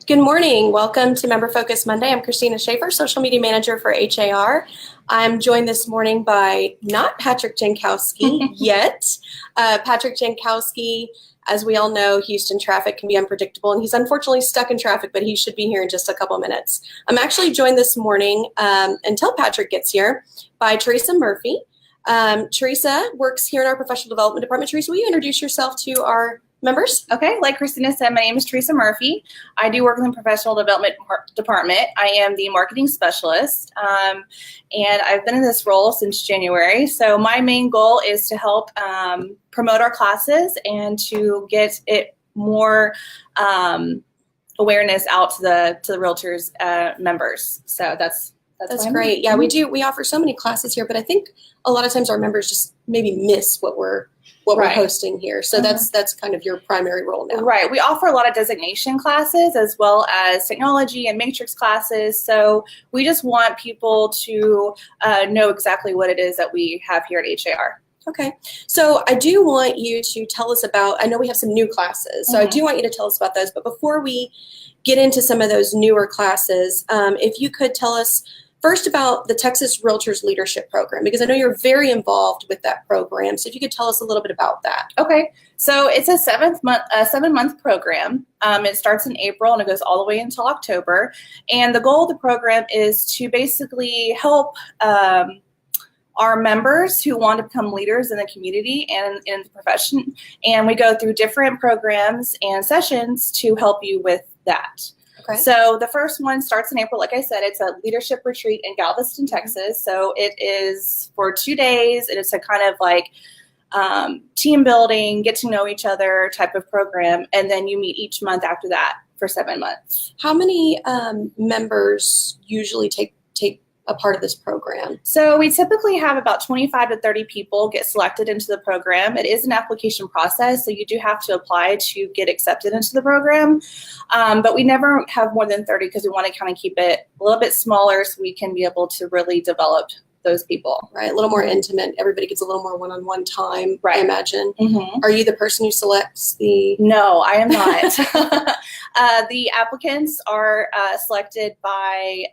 Good morning. Welcome to Member Focus Monday. I'm Christina Schaefer, Social Media Manager for HAR. I'm joined this morning by not Patrick Jankowski yet. Patrick Jankowski, as we all know, Houston traffic can be unpredictable, and he's unfortunately stuck in traffic, but he should be here in just a couple minutes. I'm actually joined this morning, until Patrick gets here, by Theresa Murphy. Theresa works here in our Professional Development Department. Theresa, will you introduce yourself to our members? Okay, like Christina said, my name is Theresa Murphy. I do work in the Professional Development Department. I am the marketing specialist, and I've been in this role since January. So my main goal is to help promote our classes and to get it more awareness out to the realtors members. So that's great. Yeah, we do. We offer so many classes here, but I think a lot of times our members just maybe miss what we're hosting here. So that's kind of your primary role now. Right. We offer a lot of designation classes as well as technology and matrix classes. So we just want people to know exactly what it is that we have here at HAR. Okay. So I do want you to tell us about, I know we have some new classes, so I do want you to tell us about those. But before we get into some of those newer classes, if you could tell us first about the Texas Realtors Leadership Program, because I know you're very involved with that program. So if you could tell us a little bit about that. Okay. So it's a 7-month program. It starts in April and it goes all the way until October. And the goal of the program is to basically help our members who want to become leaders in the community and in the profession. And we go through different programs and sessions to help you with that. Okay. So the first one starts in April. Like I said, it's a leadership retreat in Galveston, Texas. So it is for 2 days, and it's a kind of like team building, get to know each other type of program. And then you meet each month after that for 7 months. How many members usually take a part of this program? So we typically have about 25 to 30 people get selected into the program. It is an application process, so you do have to apply to get accepted into the program. But we never have more than 30 because we want to kind of keep it a little bit smaller so we can be able to really develop those people. Right, a little more intimate. Everybody gets a little more one-on-one time, right. I imagine. Mm-hmm. Are you the person who selects the... No, I am not. The applicants are selected by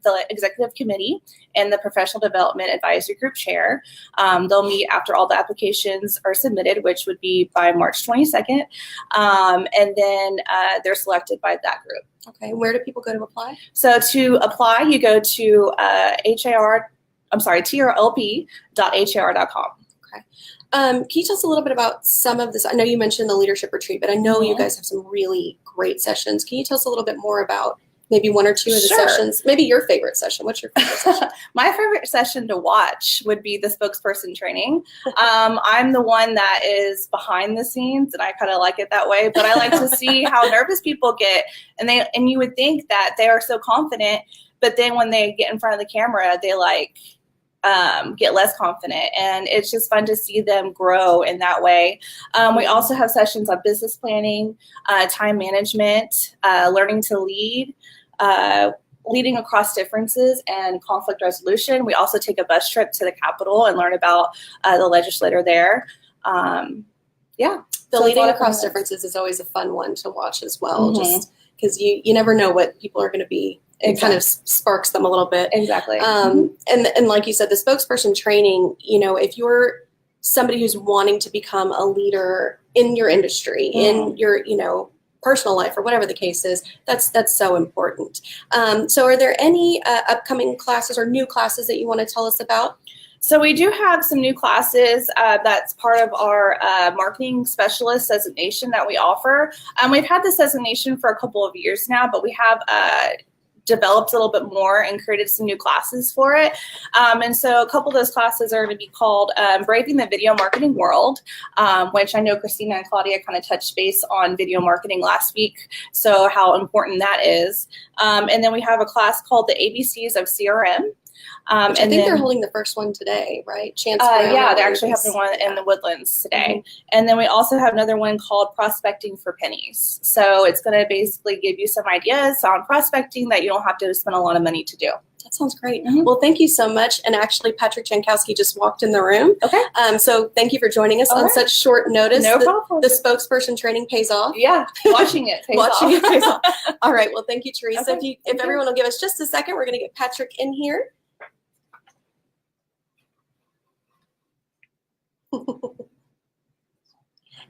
the executive committee and the professional development advisory group chair. They'll meet after all the applications are submitted, which would be by March 22nd. And then they're selected by that group. Okay, where do people go to apply? So to apply, you go to trlp.har.com. Okay. Can you tell us a little bit about some of this? I know you mentioned the leadership retreat, but I know you guys have some really great sessions. Can you tell us a little bit more about maybe one or two of the sessions? Maybe your favorite session. What's your favorite session? My favorite session to watch would be the spokesperson training. I'm the one that is behind the scenes, and I kind of like it that way. But I like to see how nervous people get, and you would think that they are so confident, but then when they get in front of the camera, they get less confident, and it's just fun to see them grow in that way. We also have sessions on business planning, time management, learning to lead, leading across differences, and conflict resolution. We also take a bus trip to the Capitol and learn about the legislator there. The leading across differences is always a fun one to watch as well, just because you never know what people are going to be. It kind of sparks them a little bit. Exactly. And like you said, the spokesperson training, if you're somebody who's wanting to become a leader in your industry, in your, personal life or whatever the case is, that's so important. So are there any upcoming classes or new classes that you want to tell us about? So we do have some new classes that's part of our marketing specialist designation that we offer. We've had this designation for a couple of years now, but we have developed a little bit more and created some new classes for it. And so a couple of those classes are going to be called Braving the Video Marketing World, which I know Christina and Claudia kind of touched base on video marketing last week, so how important that is. And then we have a class called the ABCs of CRM. I think they're holding the first one today, right? Yeah, they're actually having one in the Woodlands today. And then we also have another one called Prospecting for Pennies. So it's going to basically give you some ideas on prospecting that you don't have to spend a lot of money to do. That sounds great. Mhm. Well, thank you so much. And actually, Patrick Jankowski just walked in the room. Okay. So thank you for joining us All on right. such short notice. No problem. The spokesperson training pays off. Yeah, watching it pays Watching off. it pays off. All right. Well, thank you, Theresa. Okay, If everyone will give us just a second, we're going to get Patrick in here.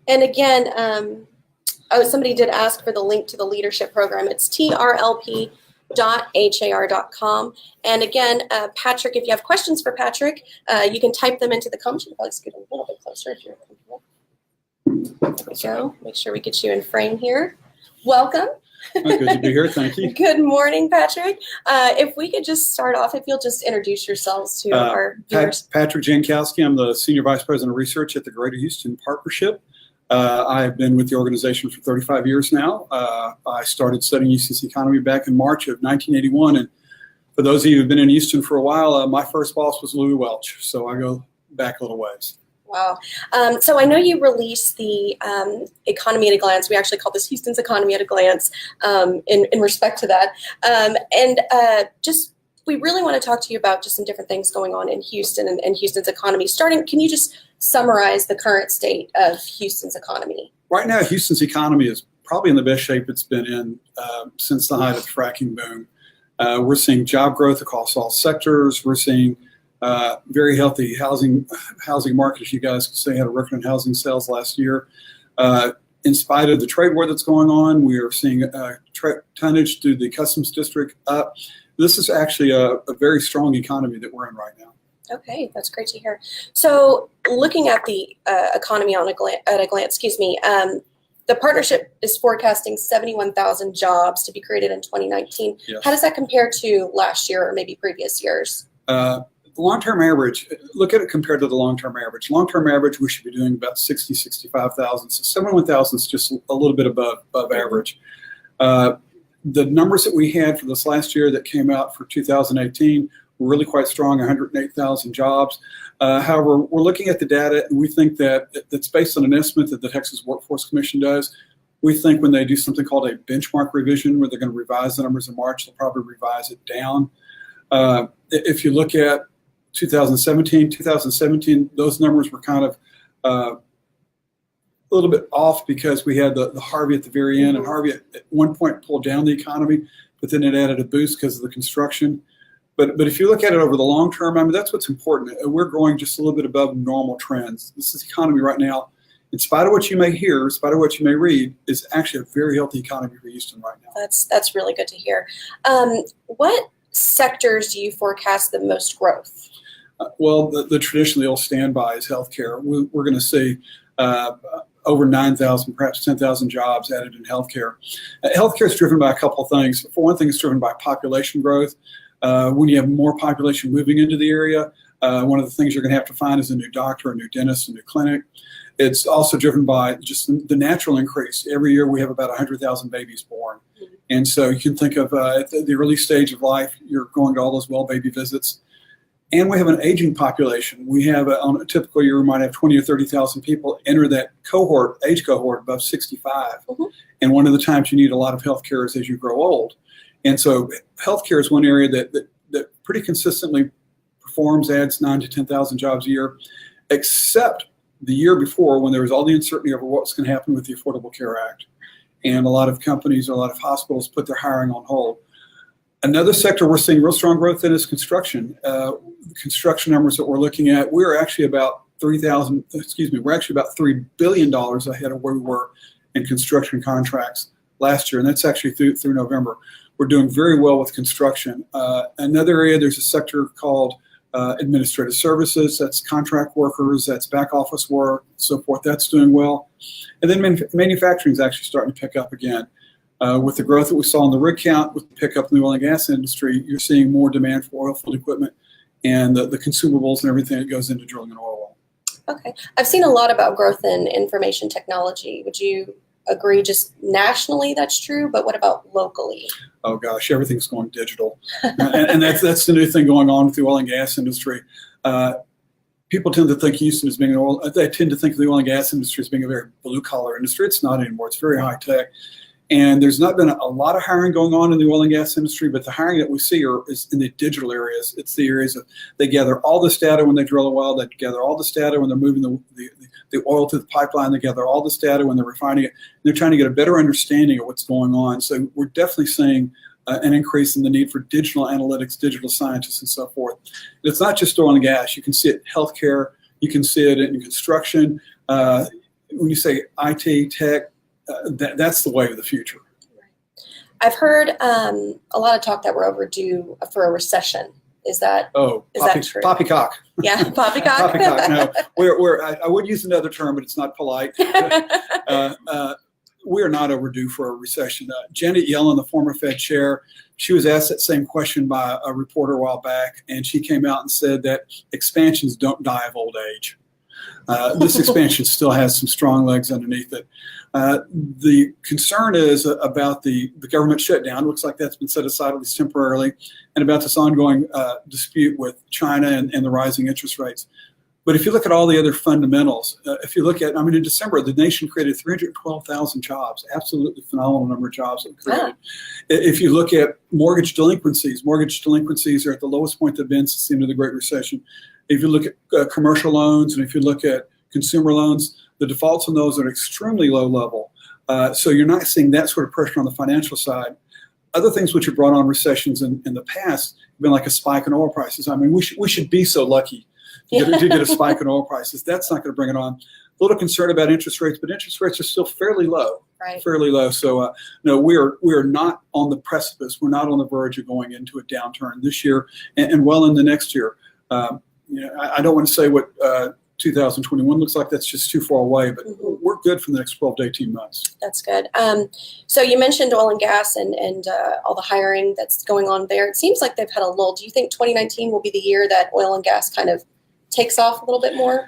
And again, somebody did ask for the link to the leadership program. It's trlp.har.com. And again, Patrick, if you have questions for Patrick, you can type them into the comments. You can probably scoot a little bit closer if you're comfortable. There we go. Make sure we get you in frame here. Welcome. Good to be here. Thank you. Good morning, Patrick. If we could just start off, if you'll just introduce yourselves to our viewers. Patrick Jankowski. I'm the Senior Vice President of Research at the Greater Houston Partnership. I've been with the organization for 35 years now. I started studying Houston's economy back in March of 1981. And for those of you who've been in Houston for a while, my first boss was Louis Welch. So I go back a little ways. Wow. So I know you released the Economy at a Glance. We actually call this Houston's Economy at a Glance in respect to that. We really want to talk to you about just some different things going on in Houston and Houston's economy. Can you just summarize the current state of Houston's economy? Right now, Houston's economy is probably in the best shape it's been in since the height of the fracking boom. We're seeing job growth across all sectors. We're seeing very healthy housing market. As you guys can say, had a record in housing sales last year. In spite of the trade war that's going on, we are seeing tonnage through the Customs District up. This is actually a very strong economy that we're in right now. Okay, that's great to hear. So looking at the economy at a glance, the partnership is forecasting 71,000 jobs to be created in 2019. Yes. How does that compare to last year or maybe previous years? The long-term average, look at it compared to the long-term average. Long-term average, we should be doing about 60, 65,000. So 71,000 is just a little bit above average. The numbers that we had for this last year that came out for 2018 were really quite strong, 108,000 jobs. However, we're looking at the data, and we think that's based on an estimate that the Texas Workforce Commission does. We think when they do something called a benchmark revision, where they're going to revise the numbers in March, they'll probably revise it down. If you look at 2017, those numbers were kind of a little bit off because we had the Harvey at the very end, and Harvey at one point pulled down the economy, but then it added a boost because of the construction. But if you look at it over the long term, I mean, that's what's important. We're growing just a little bit above normal trends. This is economy right now, in spite of what you may hear, in spite of what you may read, is actually a very healthy economy for Houston right now. That's really good to hear. What sectors do you forecast the most growth? Well, the traditionally old standby is healthcare. We're going to see over 9,000, perhaps 10,000 jobs added in healthcare. Healthcare is driven by a couple of things. For one thing, it's driven by population growth. When you have more population moving into the area, one of the things you're going to have to find is a new doctor, a new dentist, a new clinic. It's also driven by just the natural increase. Every year we have about 100,000 babies born. Mm-hmm. And so you can think of at the early stage of life, you're going to all those well baby visits. And we have an aging population. We have, on a typical year, we might have 20 or 30,000 people enter that age cohort above 65. Mm-hmm. And one of the times you need a lot of health care is as you grow old. And so healthcare is one area that pretty consistently performs, adds 9,000 to 10,000 jobs a year, except the year before when there was all the uncertainty over what's going to happen with the Affordable Care Act. And a lot of companies, a lot of hospitals put their hiring on hold. Another sector we're seeing real strong growth in is construction. Construction numbers that we're looking at, we're actually about $3 billion ahead of where we were in construction contracts last year, and that's actually through November. We're doing very well with construction. Another area, there's a sector called administrative services. That's contract workers, that's back office work, so forth. That's doing well. And then manufacturing is actually starting to pick up again. With the growth that we saw in the rig count, with the pickup in the oil and gas industry, you're seeing more demand for oil field equipment and the consumables and everything that goes into drilling an oil well. Okay. I've seen a lot about growth in information technology. Would you agree just nationally that's true, but what about locally? Oh gosh, everything's going digital. and that's the new thing going on with the oil and gas industry. People tend to think Houston as being they tend to think of the oil and gas industry as being a very blue collar industry. It's not anymore. It's very high tech. And there's not been a lot of hiring going on in the oil and gas industry, but the hiring that we see is in the digital areas. It's the areas of they gather all this data when they drill a well, they gather all this data when they're moving the oil through the pipeline, they gather all this data when they're refining it. They're trying to get a better understanding of what's going on. So we're definitely seeing an increase in the need for digital analytics, digital scientists, and so forth. And it's not just oil and gas. You can see it in healthcare. You can see it in construction. When you say IT, tech, that's the way of the future. I've heard a lot of talk that we're overdue for a recession. Is that true? Poppycock. Yeah, poppycock. Poppycock. No, I would use another term, but it's not polite. We are not overdue for a recession. Janet Yellen, the former Fed chair, she was asked that same question by a reporter a while back, and she came out and said that expansions don't die of old age. This expansion still has some strong legs underneath it. The concern is about the government shutdown. It looks like that's been set aside, at least temporarily, and about this ongoing dispute with China and the rising interest rates. But if you look at all the other fundamentals, if you look at, in December, the nation created 312,000 jobs, absolutely phenomenal number of jobs that were created. Yeah. If you look at mortgage delinquencies are at the lowest point they've been since the end of the Great Recession. If you look at commercial loans and if you look at consumer loans, the defaults on those are at extremely low level. So you're not seeing that sort of pressure on the financial side. Other things which have brought on recessions in the past have been like a spike in oil prices. We should be so lucky to get a spike in oil prices. That's not going to bring it on. A little concerned about interest rates, but interest rates are still fairly low. Right. Fairly low. So no, we are not on the precipice. We're not on the verge of going into a downturn this year and well in the next year. I don't want to say what 2021 looks like. That's just too far away, but we're good for the next 12 to 18 months. That's good. So you mentioned oil and gas and all the hiring that's going on there. It seems like they've had a lull. Do you think 2019 will be the year that oil and gas kind of takes off a little bit more?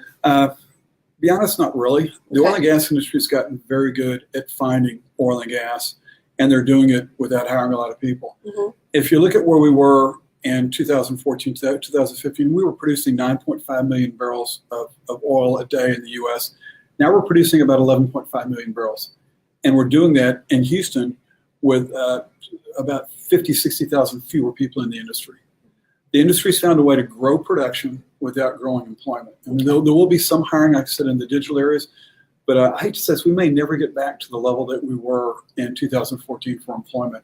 Be honest, not really. The oil and gas industry has gotten very good at finding oil and gas, and they're doing it without hiring a lot of people. Mm-hmm. If you look at where we were in 2014 to 2015, we were producing 9.5 million barrels of oil a day in the U.S. Now we're producing about 11.5 million barrels. And we're doing that in Houston with about 60,000 fewer people in the industry. The industry's found a way to grow production without growing employment. There will be some hiring, like I said, in the digital areas, but I hate to say this, we may never get back to the level that we were in 2014 for employment.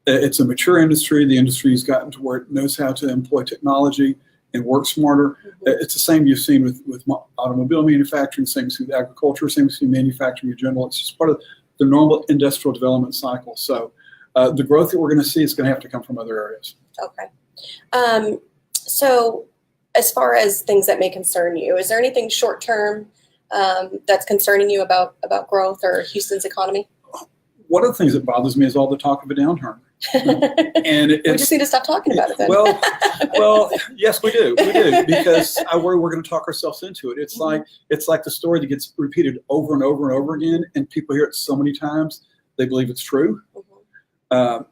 It's a mature industry. The industry's gotten to where it knows how to employ technology and work smarter. Mm-hmm. It's the same you've seen with automobile manufacturing, same as with agriculture, same as with manufacturing in general. It's just part of the normal industrial development cycle. So the growth that we're going to see is going to have to come from other areas. Okay. So as far as things that may concern you, is there anything short term that's concerning you about growth or Houston's economy? One of the things that bothers me is all the talk of a downturn. And we just need to stop talking about it then. Well, yes, we do, because I worry we're going to talk ourselves into it. It's like the story that gets repeated over and over and over again, and people hear it so many times they believe it's true. Mm-hmm.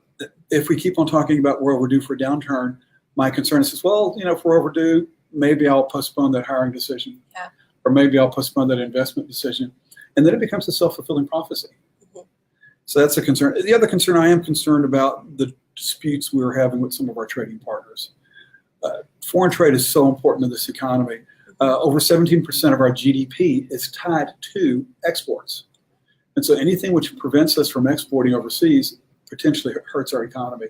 If we keep on talking about we're overdue for a downturn, my concern is, well, if we're overdue, maybe I'll postpone that hiring decision, or maybe I'll postpone that investment decision, and then it becomes a self-fulfilling prophecy. So that's a concern. The other concern, I am concerned about the disputes we're having with some of our trading partners. Foreign trade is so important to this economy. Over 17% of our GDP is tied to exports. And so anything which prevents us from exporting overseas potentially hurts our economy.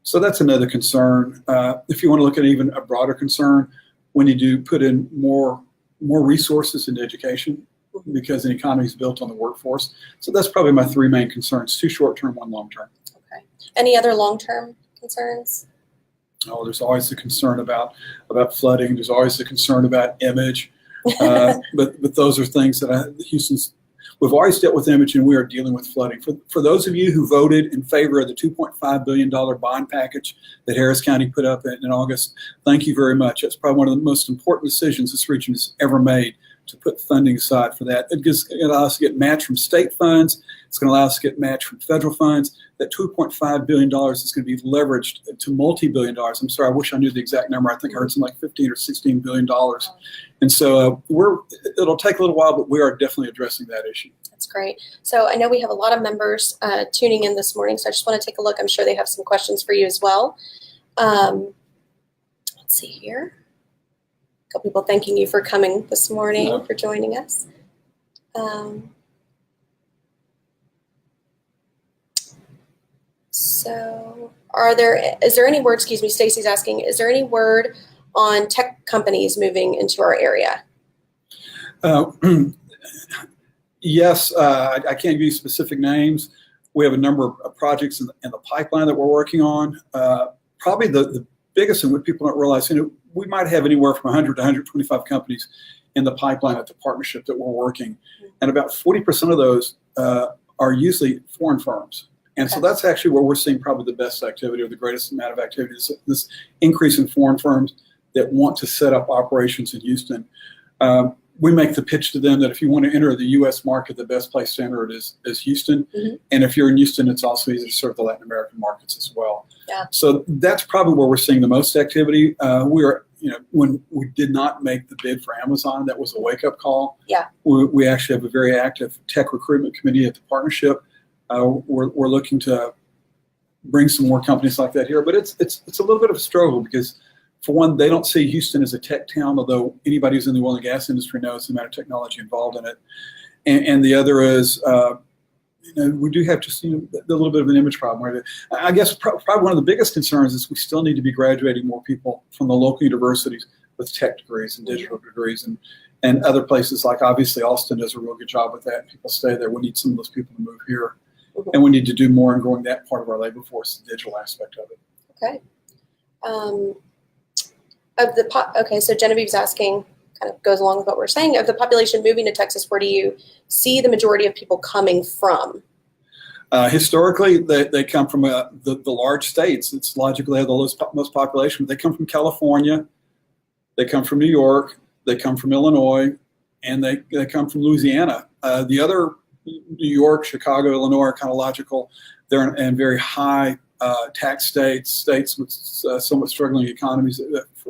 So that's another concern. If you want to look at even a broader concern, when you do put in more resources into education, because an economy is built on the workforce. So that's probably my three main concerns: two short-term, one long-term. Okay. Any other long-term concerns? Oh, there's always the concern about flooding. There's always the concern about image. But those are things that we've always dealt with image, and we are dealing with flooding. For those of you who voted in favor of the $2.5 billion bond package that Harris County put up in August, thank you very much. That's probably one of the most important decisions this region has ever made, to put funding aside for that. It allows us to get match from state funds. It's going to allow us to get match from federal funds. That $2.5 billion is going to be leveraged to multi-billion dollars. I'm sorry, I wish I knew the exact number. I think I heard something like $15 or $16 billion. And so it'll take a little while, but we are definitely addressing that issue. That's great. So I know we have a lot of members tuning in this morning, so I just want to take a look. I'm sure they have some questions for you as well. Let's see here. A couple people thanking you for coming this morning, for joining us. So is there any word, excuse me, Stacy's asking, is there any word on tech companies moving into our area? Yes, I can't give you specific names. We have a number of projects in the pipeline that we're working on. Probably the biggest and what people don't realize, we might have anywhere from 100 to 125 companies in the pipeline at the partnership that we're working. And about 40% of those are usually foreign firms. And so that's actually where we're seeing probably the best activity, or the greatest amount of activity, is this increase in foreign firms that want to set up operations in Houston. We make the pitch to them that if you want to enter the U.S. market, the best place to enter it is Houston. And if you're in Houston, it's also easy to serve the Latin American markets as well. Yeah. So that's probably where we're seeing the most activity. When we did not make the bid for Amazon, that was a wake-up call. Yeah. We actually have a very active tech recruitment committee at the partnership. We're looking to bring some more companies like that here, but it's a little bit of a struggle because, for one, they don't see Houston as a tech town, although anybody who's in the oil and gas industry knows the amount of technology involved in it. And the other is, we do have just a little bit of an image problem. Right? I guess probably one of the biggest concerns is we still need to be graduating more people from the local universities with tech degrees and digital degrees, and other places like, obviously, Austin does a real good job with that. People stay there. We need some of those people to move here. And we need to do more in growing that part of our labor force, the digital aspect of it. Okay. So Genevieve's asking, kind of goes along with what we're saying, of the population moving to Texas, where do you see the majority of people coming from? Historically, they come from the large states. It's logical they have the most population, but they come from California, they come from New York, they come from Illinois, and they come from Louisiana. The other, New York, Chicago, Illinois, are kind of logical. They're in very high tax states with somewhat struggling economies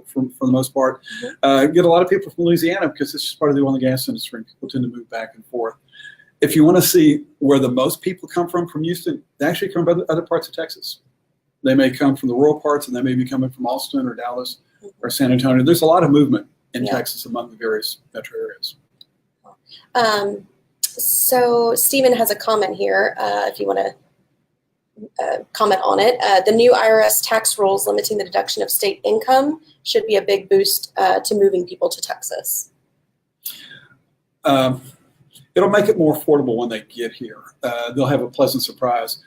for the most part. Get a lot of people from Louisiana because it's just part of the oil and gas industry. People tend to move back and forth. If you want to see where the most people come from Houston, they actually come from other parts of Texas. They may come from the rural parts, and they may be coming from Austin or Dallas or San Antonio. There's a lot of movement in Texas among the various metro areas. So Stephen has a comment here, if you want to comment on it. The new IRS tax rules limiting the deduction of state income should be a big boost to moving people to Texas. It'll make it more affordable when they get here. They'll have a pleasant surprise.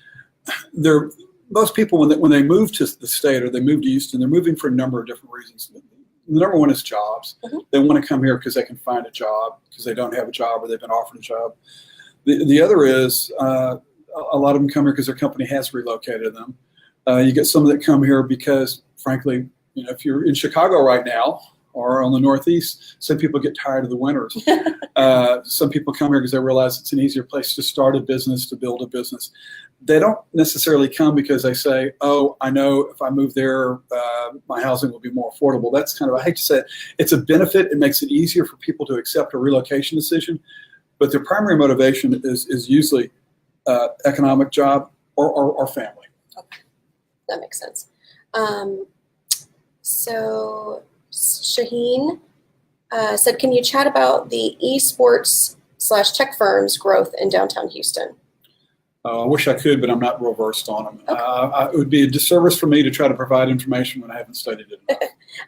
Most people, when they move to the state or they move to Houston, they're moving for a number of different reasons. The number one is jobs. They want to come here because they can find a job, because they don't have a job or they've been offered a job. The other is a lot of them come here because their company has relocated them. You get some that come here because, frankly, if you're in Chicago right now or on the Northeast, some people get tired of the winters. Some people come here because they realize it's an easier place to start a business, to build a business. They don't necessarily come because they say, oh, I know if I move there, my housing will be more affordable. That's kind of, I hate to say it, it's a benefit. It makes it easier for people to accept a relocation decision. But their primary motivation is usually economic, job, or family. Okay, that makes sense. So Shaheen said, can you chat about the esports / tech firms growth in downtown Houston? I wish I could, but I'm not real versed on them. Okay. It would be a disservice for me to try to provide information when I haven't studied it enough.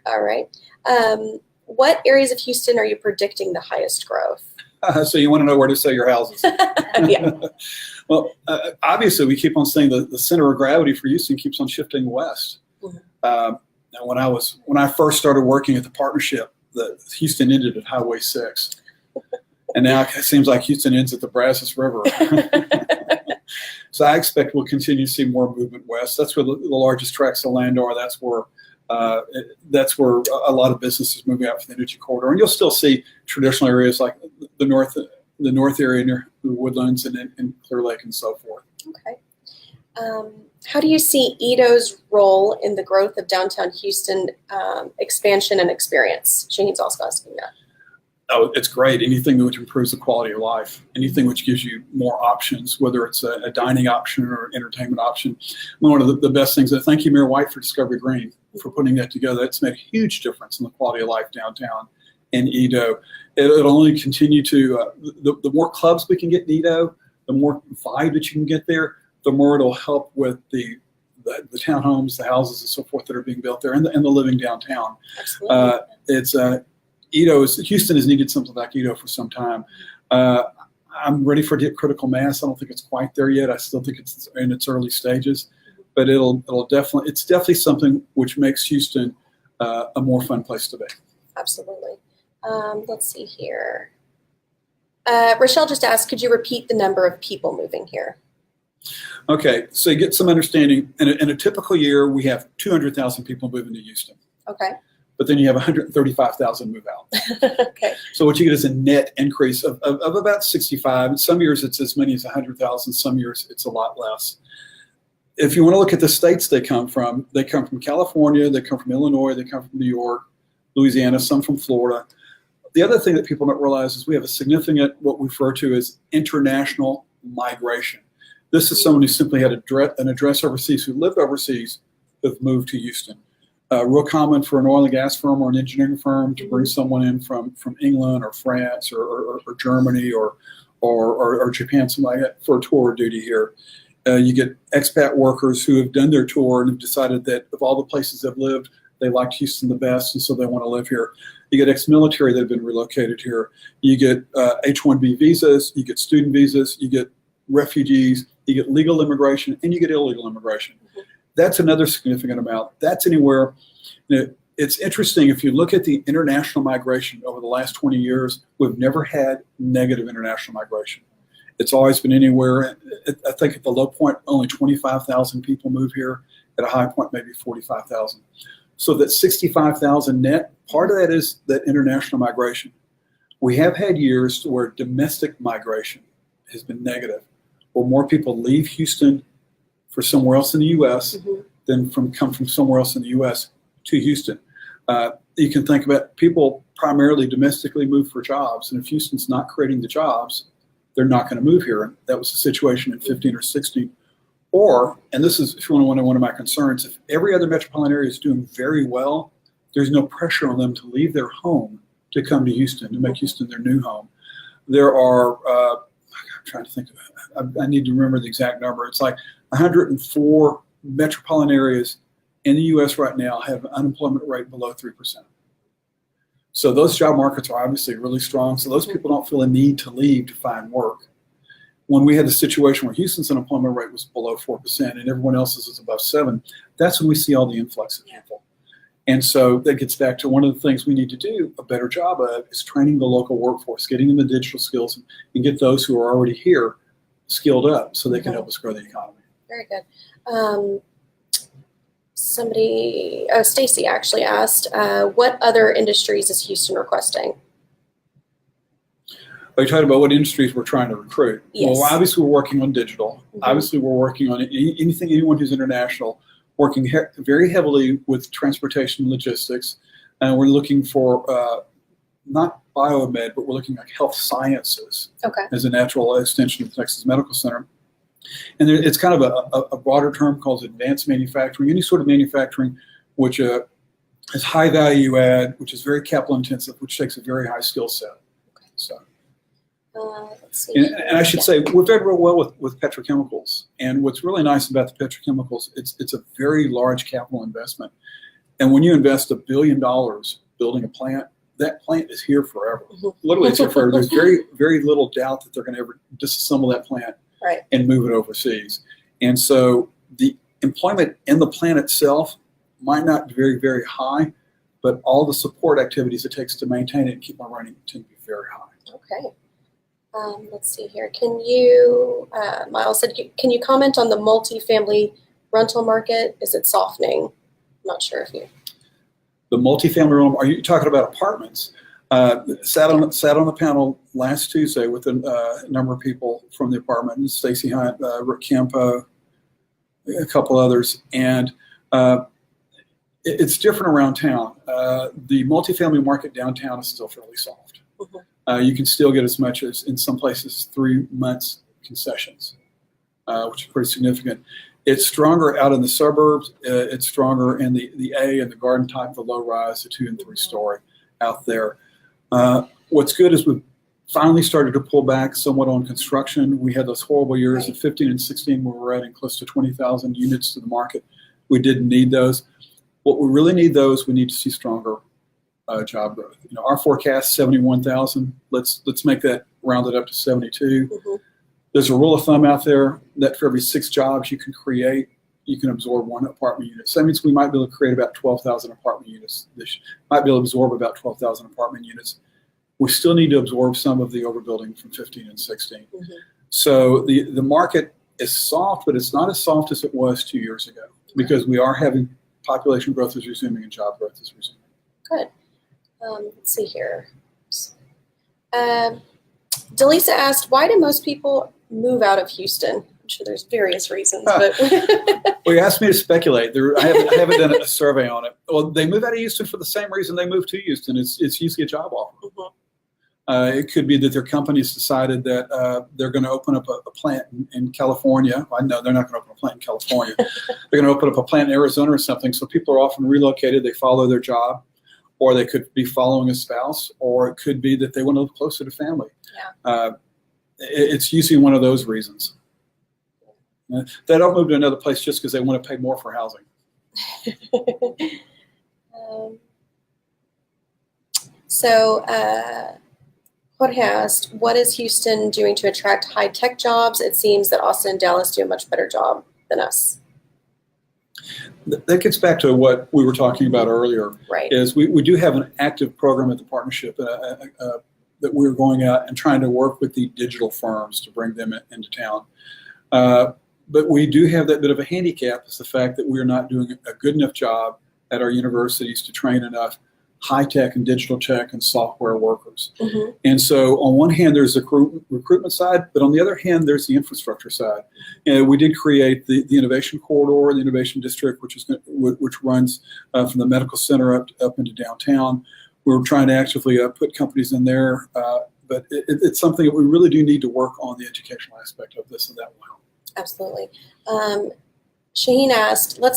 All right. What areas of Houston are you predicting the highest growth? So you want to know where to sell your houses? Yeah. Well, obviously, we keep on saying the center of gravity for Houston keeps on shifting west. Now, when I first started working at the partnership, Houston ended at Highway 6. And now it seems like Houston ends at the Brazos River. So I expect we'll continue to see more movement west. That's where the largest tracts of land are. That's where a lot of businesses moving out from the energy corridor. And you'll still see traditional areas like the north area near the Woodlands and Clear Lake and so forth. Okay. How do you see Edo's role in the growth of downtown Houston expansion and experience? Shaheen's also asking that. Oh, it's great. Anything which improves the quality of life, anything which gives you more options, whether it's a dining option or entertainment option. One of the best things, thank you, Mayor White, for Discovery Green, for putting that together. It's made a huge difference in the quality of life downtown in Edo. It'll only continue to, the more clubs we can get in Edo, the more vibe that you can get there, the more it'll help with the townhomes, the houses, and so forth that are being built there, and the living downtown. Absolutely. Houston has needed something like Edo for some time. I'm ready for it to hit critical mass. I don't think it's quite there yet. I still think it's in its early stages, but it's definitely something which makes Houston a more fun place to be. Absolutely. Let's see here. Rochelle just asked, could you repeat the number of people moving here? Okay, so you get some understanding. In a typical year, we have 200,000 people moving to Houston. Okay. But then you have 135,000 move out. Okay. So what you get is a net increase of about 65. In some years, it's as many as 100,000. Some years, it's a lot less. If you want to look at the states they come from California, they come from Illinois, they come from New York, Louisiana, some from Florida. The other thing that people don't realize is we have a significant, what we refer to as international migration. This is someone who simply had an address overseas, who lived overseas, who've moved to Houston. Real common for an oil and gas firm or an engineering firm to bring someone in from England or France or Germany or Japan, something like that, for a tour duty here. You get expat workers who have done their tour and have decided that of all the places they've lived, they liked Houston the best, and so they want to live here. You get ex-military that have been relocated here. You get H-1B visas. You get student visas. You get refugees. You get legal immigration, and you get illegal immigration. Mm-hmm. That's another significant amount. That's anywhere. It's interesting, if you look at the international migration over the last 20 years, we've never had negative international migration. It's always been anywhere. I think at the low point, only 25,000 people move here. At a high point, maybe 45,000. So that 65,000 net, part of that is that international migration. We have had years where domestic migration has been negative, where more people leave Houston for somewhere else in the U.S. Mm-hmm. than come from somewhere else in the U.S. to Houston. You can think about people primarily domestically move for jobs, and if Houston's not creating the jobs, they're not going to move here. And that was the situation in 15 or 16. Or, and this is, if you want to know one of my concerns, if every other metropolitan area is doing very well, there's no pressure on them to leave their home to come to Houston, to make Houston their new home. There are, I'm trying to think of it. I need to remember the exact number. It's like 104 metropolitan areas in the U.S. right now have an unemployment rate below 3%. So those job markets are obviously really strong. So those people don't feel a need to leave to find work. When we had the situation where Houston's unemployment rate was below 4% and everyone else's is above 7%, that's when we see all the influx of people. And so that gets back to one of the things we need to do a better job of is training the local workforce, getting them the digital skills, and get those who are already here skilled up so they can help us grow the economy. Very good. Stacy actually asked, what other industries is Houston requesting? Are you talking about what industries we're trying to recruit? Yes. Well, obviously we're working on digital. Mm-hmm. Obviously we're working on anyone who's international, working very heavily with transportation and logistics. And we're looking for not biomed, but we're looking at health sciences as a natural extension of the Texas Medical Center. And it's kind of a broader term called advanced manufacturing, any sort of manufacturing which is high value add, which is very capital intensive, which takes a very high skill set. Okay. So. Let's see. And I should say, we've done real well with petrochemicals. And what's really nice about the petrochemicals, it's a very large capital investment. And when you invest $1 billion building a plant, that plant is here forever. Mm-hmm. Literally, it's here forever. There's very, very little doubt that they're going to ever disassemble that plant and move it overseas. And so the employment in the plant itself might not be very, very high, but all the support activities it takes to maintain it and keep on running tend to be very high. Okay. Let's see here. Can you, Miles said, can you comment on the multifamily rental market? Is it softening? I'm not sure if you. The multifamily rental, are you talking about apartments? Sat on the panel last Tuesday with a number of people from the apartment, Stacy Hunt, Rick Campo, a couple others, and it's different around town. The multifamily market downtown is still fairly soft. You can still get as much as, in some places, 3 months concessions, which is pretty significant. It's stronger out in the suburbs. It's stronger in the A and the garden type, the low rise, the 2 and 3 story out there. What's good is we've finally started to pull back somewhat on construction. We had those horrible years of 15 and 16 where we're adding close to 20,000 units to the market. We didn't need those. What we really need those, we need to see stronger job growth. Our forecast 71,000. Let's make that rounded up to 72. There's a rule of thumb out there that for every 6 jobs you can create, you can absorb 1 apartment unit. So that means we might be able to create about 12,000 apartment units. Might be able to absorb about 12,000 apartment units. We still need to absorb some of the overbuilding from 15 and 16. So the market is soft, but it's not as soft as it was 2 years ago because we are having population growth is resuming and job growth is resuming. Good. Let's see here. Delisa asked, why do most people move out of Houston? I'm sure there's various reasons, but well, you asked me to speculate. I haven't done a survey on it. Well, they move out of Houston for the same reason they moved to Houston. It's usually a job offer. It could be that their company's decided that they're going to open up a plant in California. I know they're not going to open a plant in California. They're going to open up a plant in Arizona or something. So people are often relocated. They follow their job, or they could be following a spouse, or it could be that they want to live closer to family. It's usually one of those reasons. They don't move to another place just because they want to pay more for housing. Jorge asked, what is Houston doing to attract high-tech jobs? It seems that Austin and Dallas do a much better job than us. That gets back to what we were talking about earlier. Right. Is we do have an active program at the partnership that we're going out and trying to work with the digital firms to bring them into town. But we do have that bit of a handicap, is the fact that we're not doing a good enough job at our universities to train enough high-tech and digital tech and software workers. And so on one hand, there's the recruitment side, but on the other hand, there's the infrastructure side. And we did create the Innovation Corridor, the Innovation District, which runs from the medical center up into downtown. We're trying to actively put companies in there, but it's something that we really do need to work on the educational aspect of this, and that will help. Absolutely. Shaheen asked, but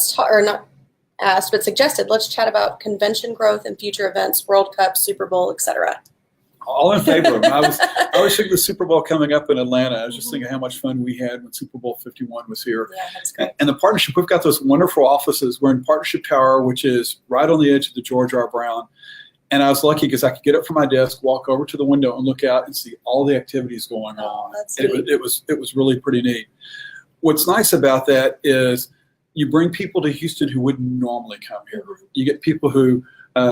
suggested, let's chat about convention growth and future events, World Cup, Super Bowl, etc. All in favor of them. I was thinking the Super Bowl coming up in Atlanta. I was just thinking how much fun we had when Super Bowl 51 was here. Yeah, that's great. And the partnership, we've got those wonderful offices. We're in Partnership Tower, which is right on the edge of the George R. Brown. And I was lucky because I could get up from my desk, walk over to the window, and look out and see all the activities going on. It was really pretty neat. What's nice about that is you bring people to Houston who wouldn't normally come here. You get people who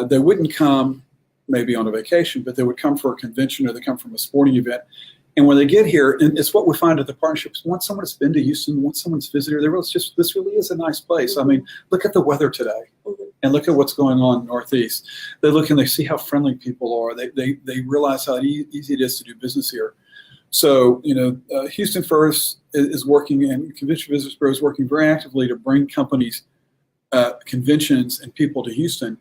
they wouldn't come maybe on a vacation, but they would come for a convention or they come from a sporting event. And when they get here, and it's what we find at the partnerships, once someone has been to Houston, once someone's visited, they realize this really is a nice place. I mean, look at the weather today and look at what's going on in the Northeast. They look and they see how friendly people are. They realize how easy it is to do business here. So, Houston First is working, and Convention Visitors Bureau is working very actively to bring companies, conventions, and people to Houston.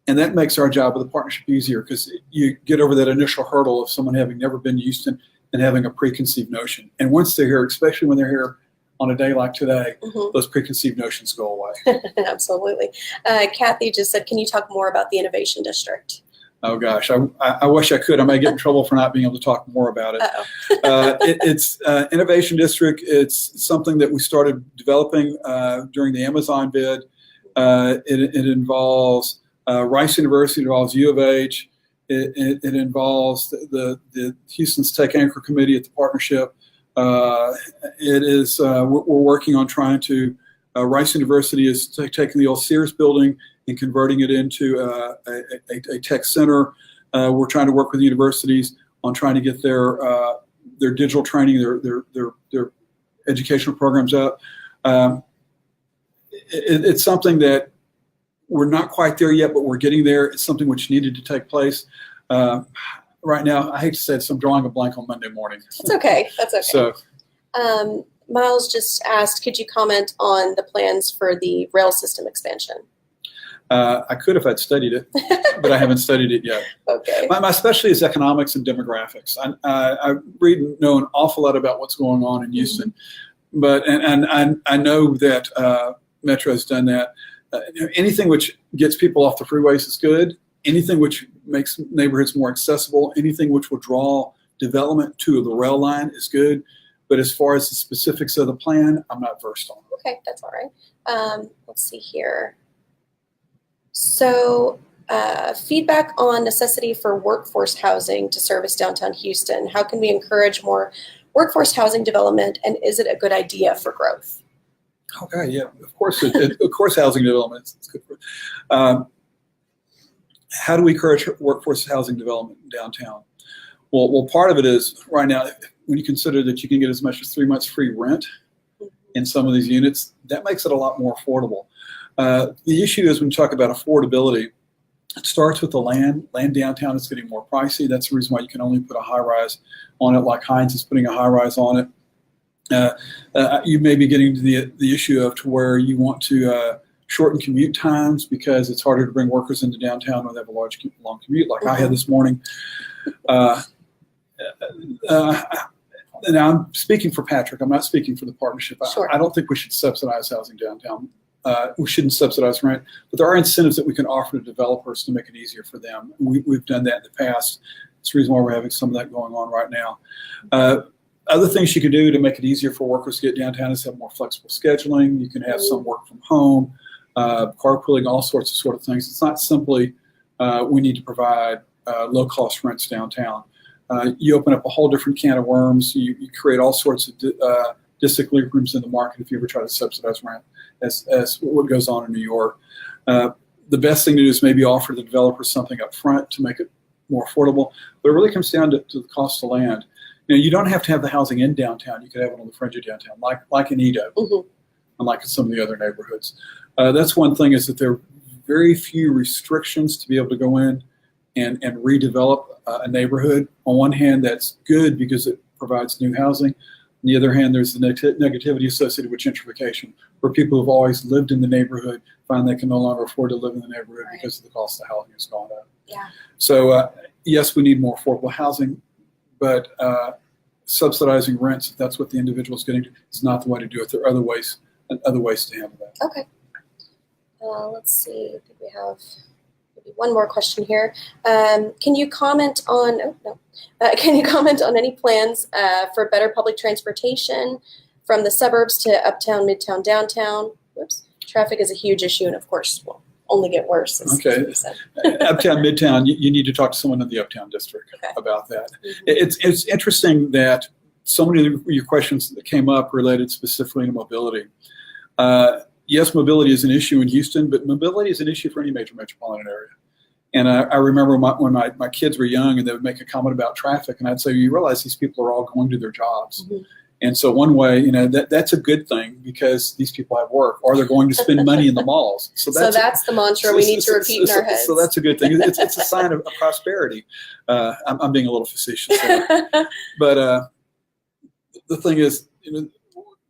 And that makes our job with the partnership easier because you get over that initial hurdle of someone having never been to Houston and having a preconceived notion. And once they're here, especially when they're here on a day like today, those preconceived notions go away. Absolutely. Kathy just said, can you talk more about the Innovation District? Oh, gosh, I wish I could. I may get in trouble for not being able to talk more about it. It's Innovation District. It's something that we started developing during the Amazon bid. It involves Rice University, it involves U of H. It involves the Houston's Tech Anchor Committee at the partnership. We're working on trying to, Rice University is taking the old Sears building and converting it into a tech center. We're trying to work with universities on trying to get their digital training, their educational programs up. It's something that we're not quite there yet, but we're getting there. It's something which needed to take place. Right now, I hate to say it, so I'm drawing a blank on Monday morning. That's okay. That's okay. So, Miles just asked, could you comment on the plans for the rail system expansion? I could if I'd studied it, but I haven't studied it yet. Okay. My specialty is economics and demographics. I read and know an awful lot about what's going on in Houston, but I know that Metro has done that. Anything which gets people off the freeways is good. Anything which makes neighborhoods more accessible, anything which will draw development to the rail line is good. But as far as the specifics of the plan, I'm not versed on. Okay, that's all right. Let's see here. So feedback on necessity for workforce housing to service downtown Houston. How can we encourage more workforce housing development, and is it a good idea for growth? Okay, yeah, of course, of course, housing development is good. How do we encourage workforce housing development downtown? Well, part of it is right now, when you consider that you can get as much as 3 months free rent in some of these units, that makes it a lot more affordable. The issue is when you talk about affordability, it starts with the land. Land downtown is getting more pricey. That's the reason why you can only put a high-rise on it, like Hines is putting a high-rise on it. You may be getting to the issue of to where you want to shorten commute times because it's harder to bring workers into downtown when they have a long commute, like I had this morning. And I'm speaking for Patrick. I'm not speaking for the partnership. Sure. I don't think we should subsidize housing downtown. We shouldn't subsidize rent, but there are incentives that we can offer to developers to make it easier for them. We've done that in the past. It's the reason why we're having some of that going on right now. Other things you can do to make it easier for workers to get downtown is have more flexible scheduling. You can have some work from home, carpooling, all sorts of sort of things. It's not simply we need to provide low-cost rents downtown. You open up a whole different can of worms. You create all sorts of disequilibriums in the market if you ever try to subsidize rent, as what goes on in New York. The best thing to do is maybe offer the developers something up front to make it more affordable, but it really comes down to the cost of land. You don't have to have the housing in downtown. You could have it on the fringe of downtown, like in Edo, unlike in some of the other neighborhoods. That's one thing, is that there are very few restrictions to be able to go in and redevelop a neighborhood. On one hand, that's good because it provides new housing. On the other hand, there's the negativity associated with gentrification, where people who've always lived in the neighborhood find they can no longer afford to live in the neighborhood because of the cost of housing has gone up. Yeah. So yes, we need more affordable housing, but subsidizing rents, if that's what the individual is getting to, is not the way to do it. There are other ways to handle that. Okay. Let's see. I think we have maybe one more question here. Can you comment on? Can you comment on any plans for better public transportation from the suburbs to uptown, midtown, downtown? Whoops. Traffic is a huge issue, and of course, will only get worse. Okay. Uptown, midtown, you need to talk to someone in the uptown district about that. It's interesting that so many of your questions that came up related specifically to mobility. Yes, mobility is an issue in Houston, but mobility is an issue for any major metropolitan area. And I remember when my kids were young and they would make a comment about traffic, and I'd say, you realize these people are all going to their jobs. And so one way, that's a good thing because these people have work, or they're going to spend money in the malls. So that's the mantra we need to repeat in our heads. So that's a good thing. It's a sign of prosperity. I'm being a little facetious there. But the thing is,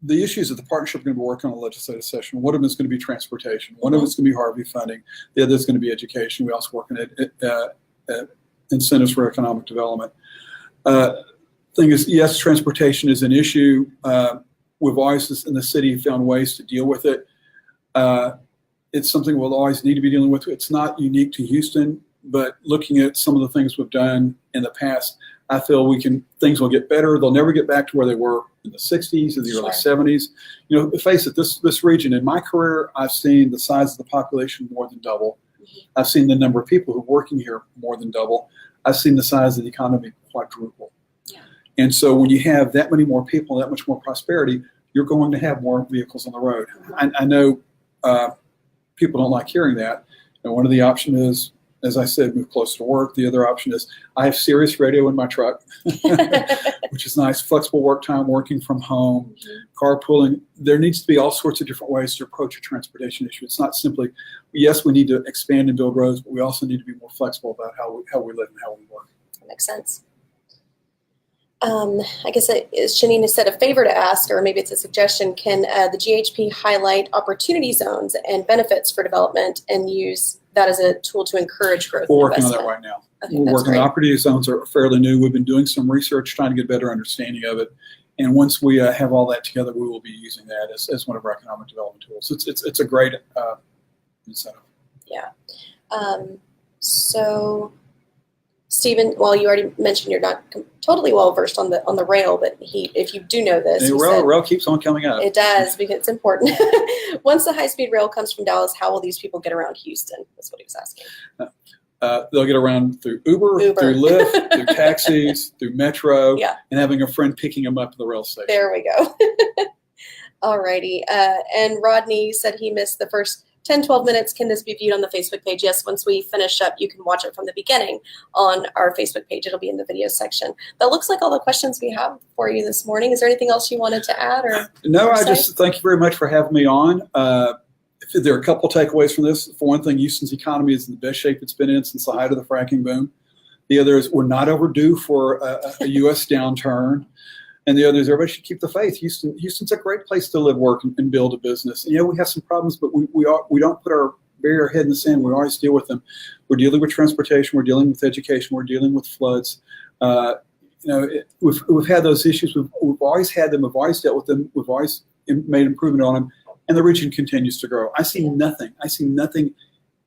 the issues that the partnership are going to be working on in the legislative session, one of them is going to be transportation. One of them is going to be Harvey funding. The other is going to be education. We also work on incentives for economic development. Thing is, yes, transportation is an issue. We've always, in the city, found ways to deal with it. It's something we'll always need to be dealing with. It's not unique to Houston, but looking at some of the things we've done in the past, I feel things will get better. They'll never get back to where they were in the 60s or the early 70s. Face it, this region, in my career, I've seen the size of the population more than double. I've seen the number of people who are working here more than double. I've seen the size of the economy quadruple. And so when you have that many more people, that much more prosperity, you're going to have more vehicles on the road. I know people don't like hearing that. And one of the options is, as I said, move closer to work. The other option is I have Sirius radio in my truck, which is nice. Flexible work time, working from home, carpooling. There needs to be all sorts of different ways to approach a transportation issue. It's not simply, yes, we need to expand and build roads, but we also need to be more flexible about how we live and how we work. That makes sense. I guess Shanine has said a favor to ask, or maybe it's a suggestion. Can the GHP highlight opportunity zones and benefits for development and use that as a tool to encourage growth? We're working on that right now. We're working. The opportunity zones are fairly new. We've been doing some research, trying to get a better understanding of it. And once we have all that together, we will be using that as one of our economic development tools. It's a great incentive. Yeah. So, Stephen, well, you already mentioned you're not totally well versed on the rail, but if you do know this, rail keeps on coming up. It does, because it's important. Once the high-speed rail comes from Dallas, how will these people get around Houston? That's what he was asking. They'll get around through Uber. Through Lyft, through taxis, through Metro, and having a friend picking them up at the rail station. There we go. All righty. And Rodney said he missed the first 10, 12 minutes. Can this be viewed on the Facebook page? Yes, once we finish up, you can watch it from the beginning on our Facebook page. It'll be in the video section. That looks like all the questions we have for you this morning. Is there anything else you wanted to add? No, I just thank you very much for having me on. There are a couple takeaways from this. For one thing, Houston's economy is in the best shape it's been in since the height of the fracking boom. The other is we're not overdue for a U.S. downturn. And the other is everybody should keep the faith. Houston's a great place to live, work, and build a business. And, we have some problems, but we don't put bury our head in the sand. We always deal with them. We're dealing with transportation. We're dealing with education. We're dealing with floods. We've had those issues. We've always had them. We've always dealt with them. We've always made improvement on them. And the region continues to grow. I see nothing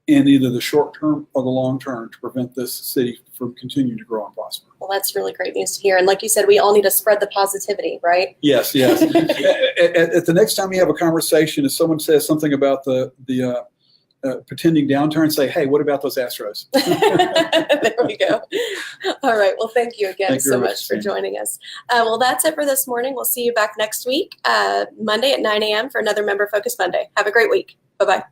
in either the short term or the long term to prevent this city from continuing to grow and prosper. Well, that's really great news to hear. And like you said, we all need to spread the positivity, right? Yes. At the next time you have a conversation, if someone says something about the pretending downturn, say, hey, what about those Astros? There we go. All right. Well, thank you again so much for joining us. Well, that's it for this morning. We'll see you back next week, Monday at 9 a.m. for another Member Focus Monday. Have a great week. Bye-bye.